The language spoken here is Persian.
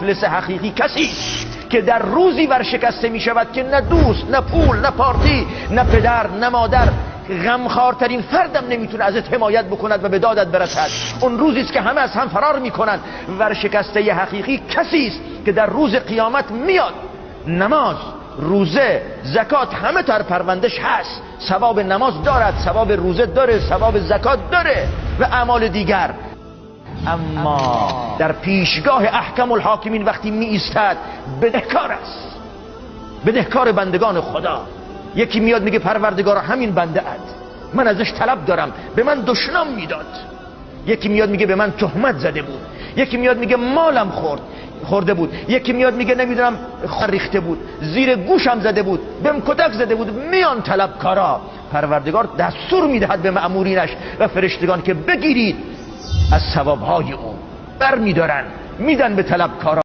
مفلس حقیقی کسی است که در روزی ورشکسته می شود که نه دوست، نه پول، نه پارتی، نه پدر، نه مادر، غمخوارترین فردم نمیتونه ازت حمایت بکند و به دادت برسد. اون روزی است که همه از هم فرار میکنند. ورشکسته حقیقی کسی است که در روز قیامت میاد، نماز، روزه، زکات همه تر پروندش هست، ثواب نماز دارد، ثواب روزه داره، ثواب زکات داره و اعمال دیگر. اما در پیشگاه احکم الحاکمین وقتی می ایستد بدهکار است، بدهکار بندگان خدا. یکی میاد میگه پروردگارا همین بنده ات، من ازش طلب دارم، به من دشنام میداد. یکی میاد میگه به من تهمت زده بود. یکی میاد میگه مالم خورده بود. یکی میاد میگه نمیدونم ریخته بود، زیر گوشم زده بود، بهم کتک زده بود. میان طلبکارا، پروردگار دستور میدهد به مأمورینش و فرشتگان که بگیرید از ثوابهای او، بر میدارن میدن به طلبکارا.